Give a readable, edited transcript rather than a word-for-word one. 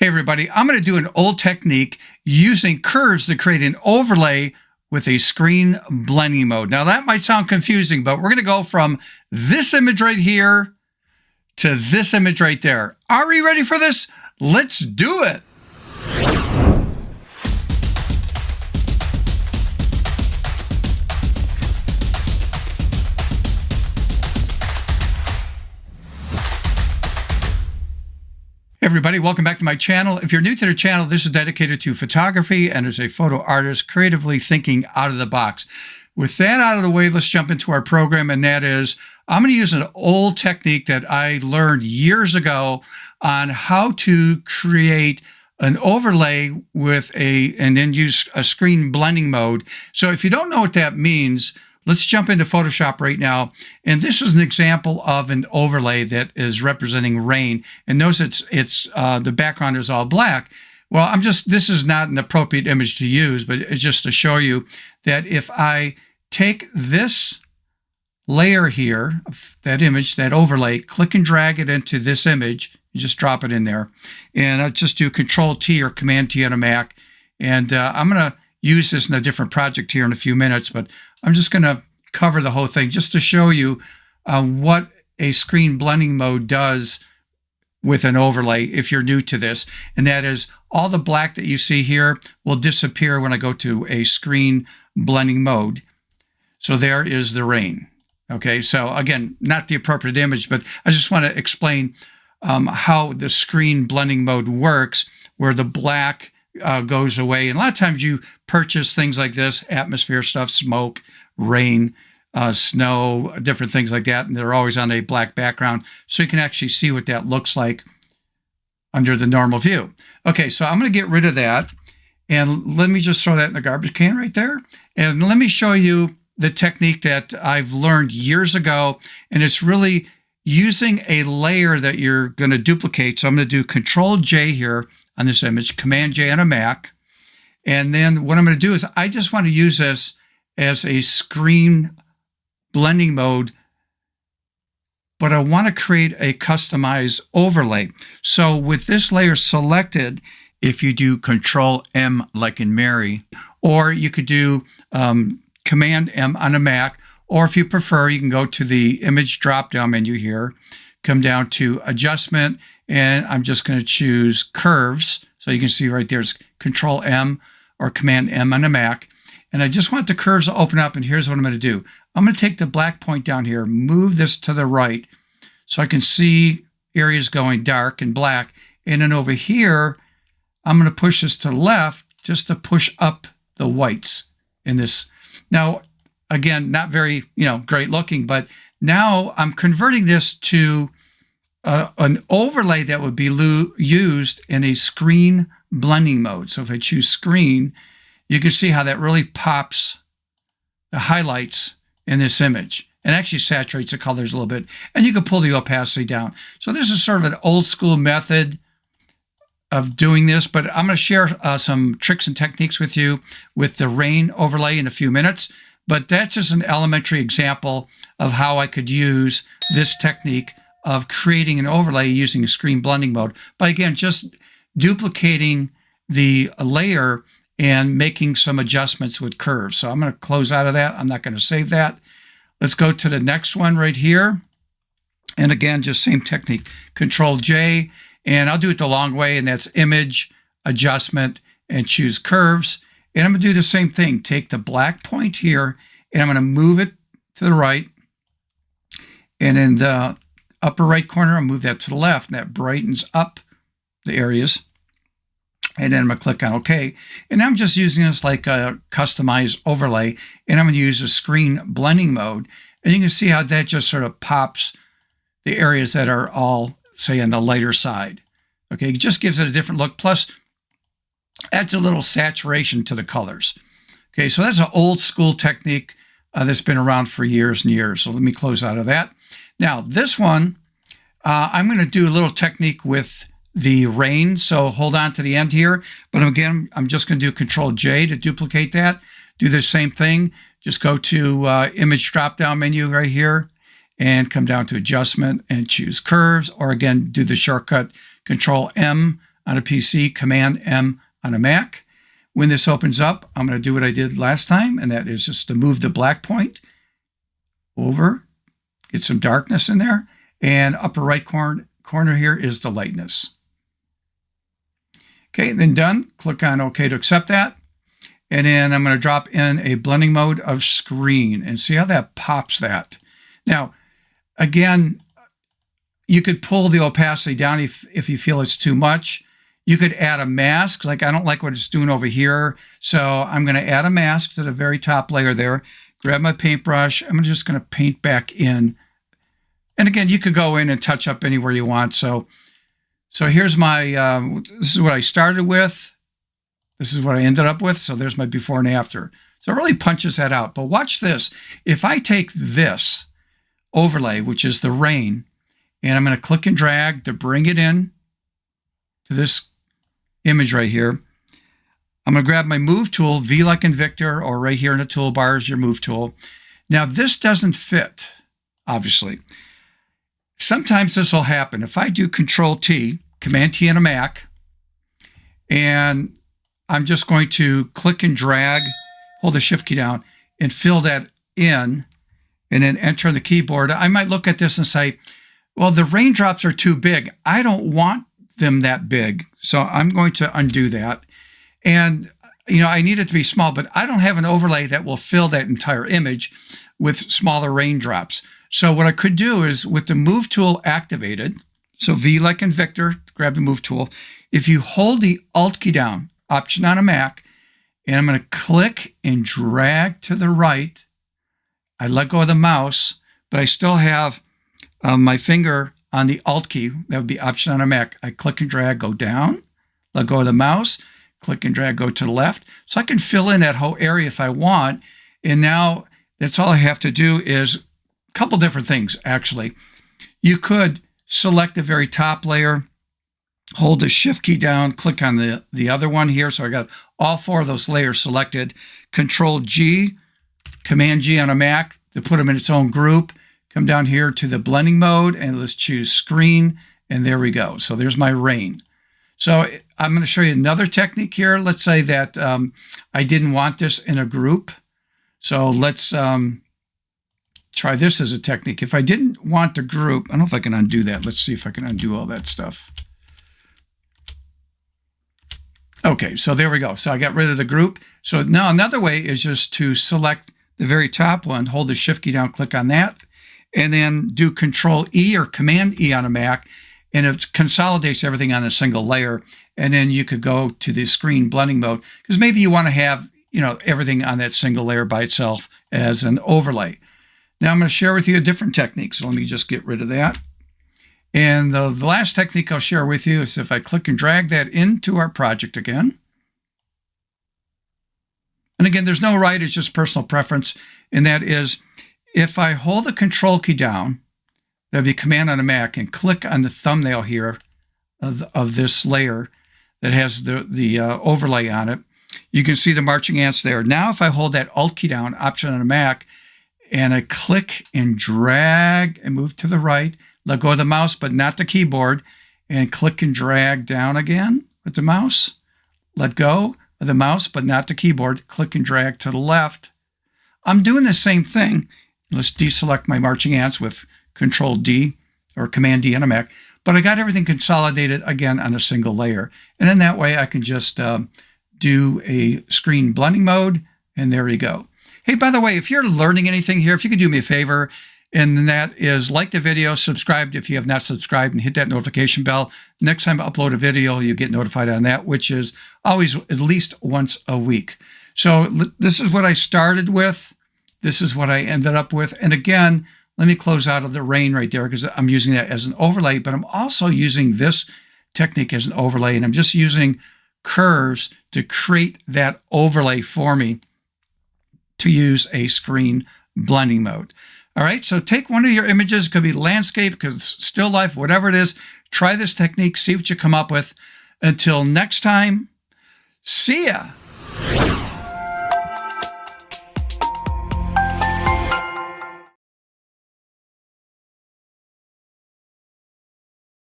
Hey everybody, I'm going to do an old technique using curves to create an overlay with a screen blending mode. Now that might sound confusing, but we're going to go from this image right here to this image right there. Are we ready for this? Let's do it. Everybody, welcome back to my channel. If you're new to the channel, this is dedicated to photography and as a photo artist, creatively thinking out of the box. With that out of the way, let's jump into our program, and that is, I'm going to use an old technique that I learned years ago on how to create an overlay with and then use a screen blending mode. So if you don't know what that means, let's jump into Photoshop right now. And this is an example of an overlay that is representing rain. And notice the background is all black. Well, this is not an appropriate image to use, but it's just to show you that if I take this layer here, that image, that overlay, click and drag it into this image, you just drop it in there. And I'll just do Control-T or Command-T on a Mac. And I'm going to use this in a different project here in a few minutes, but I'm just going to cover the whole thing just to show you what a screen blending mode does with an overlay if you're new to this. And that is, all the black that you see here will disappear when I go to a screen blending mode. So there is the rain. Okay, so again, not the appropriate image, but I just want to explain how the screen blending mode works, where the black goes away. And a lot of times you purchase things like this, atmosphere stuff, smoke, rain, snow, different things like that, and they're always on a black background, so you can actually see what that looks like under the normal view. Okay, so I'm going to get rid of that, and let me just throw that in the garbage can right there, and let me show you the technique that I've learned years ago, and it's really using a layer that you're going to duplicate. So I'm going to do Control-J here on this image, Command-J on a Mac, and then what I'm going to do is I just want to use this as a screen blending mode, but I want to create a customized overlay. So with this layer selected, if you do Control-M like in Mary, or you could do Command-M on a Mac, or if you prefer, you can go to the image drop-down menu here, come down to Adjustment, and I'm just going to choose Curves. So you can see right there's Control-M or Command-M on a Mac. And I just want the curves to open up, and here's what I'm going to do. I'm going to take the black point down here, move this to the right so I can see areas going dark and black. And then over here, I'm going to push this to the left just to push up the whites in this. Now, again, not very, great looking, but now I'm converting this to an overlay that would be used in a screen blending mode. So if I choose screen, you can see how that really pops the highlights in this image and actually saturates the colors a little bit. And you can pull the opacity down. So this is sort of an old school method of doing this, but I'm going to share some tricks and techniques with you with the rain overlay in a few minutes. But that's just an elementary example of how I could use this technique of creating an overlay using a screen blending mode by, again, just duplicating the layer and making some adjustments with curves. So I'm going to close out of that. I'm not going to save that. Let's go to the next one right here. And again, just same technique, Control-J, and I'll do it the long way, and that's Image, Adjustment, and choose Curves. And I'm going to do the same thing. Take the black point here, and I'm going to move it to the right. And in the upper right corner, I'll move that to the left, and that brightens up the areas. And then I'm going to click on OK. And I'm just using this like a customized overlay. And I'm going to use a screen blending mode. And you can see how that just sort of pops the areas that are all, say, on the lighter side. Okay, it just gives it a different look. Plus, adds a little saturation to the colors. Okay, so that's an old school technique that's been around for years and years. So let me close out of that. Now, this one, I'm going to do a little technique with the rain. So hold on to the end here. But again, I'm just going to do Control-J to duplicate that. Do the same thing. Just go to Image drop-down menu right here and come down to Adjustment and choose Curves. Or again, do the shortcut Control-M on a PC, Command M on a Mac. When this opens up, I'm going to do what I did last time, and that is just to move the black point over, get some darkness in there, and upper right corner here is the lightness. Okay, then done. Click on OK to accept that. And then I'm going to drop in a blending mode of screen and see how that pops that. Now, again, you could pull the opacity down if you feel it's too much. You could add a mask, like I don't like what it's doing over here. So I'm going to add a mask to the very top layer there. Grab my paintbrush. I'm just going to paint back in. And again, you could go in and touch up anywhere you want. So here's my, this is what I started with. This is what I ended up with. So there's my before and after. So it really punches that out. But watch this. If I take this overlay, which is the rain, and I'm going to click and drag to bring it in to this image right here. I'm going to grab my move tool, V like in Victor, or right here in the toolbar is your move tool. Now this doesn't fit, obviously. Sometimes this will happen. If I do Control T, Command T on a Mac, and I'm just going to click and drag, hold the Shift key down, and fill that in, and then enter on the keyboard, I might look at this and say, well, the raindrops are too big. I don't want them that big. So I'm going to undo that. And, I need it to be small, but I don't have an overlay that will fill that entire image with smaller raindrops. So what I could do is with the move tool activated, so V like in Victor, grab the move tool. If you hold the Alt key down, Option on a Mac, and I'm going to click and drag to the right, I let go of the mouse, but I still have my finger on the Alt key. That would be Option on a Mac. I click and drag, go down, let go of the mouse, click and drag, go to the left. So I can fill in that whole area if I want. And now that's all I have to do is a couple different things, actually. You could select the very top layer, hold the Shift key down, click on the other one here. So I got all four of those layers selected. Control G, Command G on a Mac to put them in its own group. Come down here to the blending mode and let's choose screen. And there we go. So there's my rain. So I'm going to show you another technique here. Let's say that I didn't want this in a group. So let's try this as a technique. If I didn't want the group, I don't know if I can undo that. Let's see if I can undo all that stuff. Okay, so there we go. So I got rid of the group. So now another way is just to select the very top one, hold the Shift key down, click on that, and then do Control E or Command E on a Mac, and it consolidates everything on a single layer. And then you could go to the screen blending mode because maybe you want to have everything on that single layer by itself as an overlay. Now I'm going to share with you a different technique. So let me just get rid of that. And the last technique I'll share with you is if I click and drag that into our project again. And again, there's no right, it's just personal preference. And that is if I hold the Control key down, that'd be Command on a Mac, and click on the thumbnail here of this layer that has the overlay on it, you can see the marching ants there. Now, if I hold that Alt key down, Option on a Mac, and I click and drag and move to the right, let go of the mouse, but not the keyboard, and click and drag down again with the mouse, let go of the mouse, but not the keyboard, click and drag to the left. I'm doing the same thing. Let's deselect my marching ants with Control D or Command D on a Mac, but I got everything consolidated again on a single layer. And then that way I can just do a screen blending mode, and there you go. Hey, by the way, if you're learning anything here, if you could do me a favor, and that is like the video, subscribe if you have not subscribed, and hit that notification bell. Next time I upload a video, you get notified on that, which is always at least once a week. So this is what I started with. This is what I ended up with. And again, let me close out of the rain right there because I'm using that as an overlay, but I'm also using this technique as an overlay, and I'm just using curves to create that overlay for me to use a screen blending mode. All right, so take one of your images, it could be landscape, because still life, whatever it is, try this technique, see what you come up with. Until next time, see ya.